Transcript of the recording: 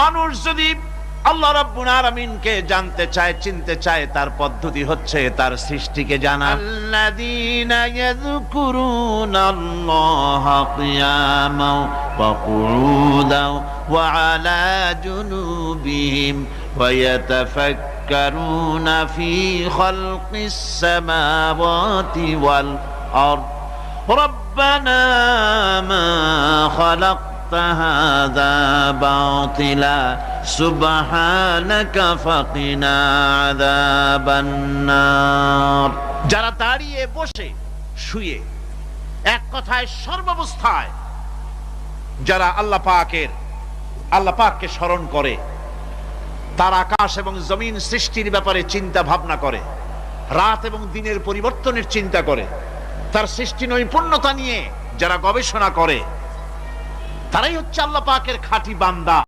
মানুষ যদি আল্লাহ রাব্বুল আলামিনকে জানতে চায়, চিনতে চায়, তার পদ্ধতি হচ্ছে তার সৃষ্টিকে জানা। আল্লাযীনা ইয়াযকুরুনাল্লাহা কিয়ামান ওয়া কুউদান ওয়া আলা জুনুবিহিম ওয়া ইয়াতাফাক্কারুনা ফী খালকিস সামাওয়াতি ওয়াল আরদ রব্বানা মা খালাক هذا باطلا سبحانك فقنا عذاب النار। যারা দাঁড়িয়ে বসে শুয়ে এক কথায় সর্বাবস্থায় যারা আল্লাহ পাককে স্মরণ করে, তার আকাশ এবং জমিন সৃষ্টির ব্যাপারে চিন্তা ভাবনা করে, রাত এবং দিনের পরিবর্তনের চিন্তা করে, তার সৃষ্টি নৈপুণ্যতা নিয়ে যারা গবেষণা করে, তারাই হচ্ছে আল্লাহ পাকের খাঁটি বান্দা।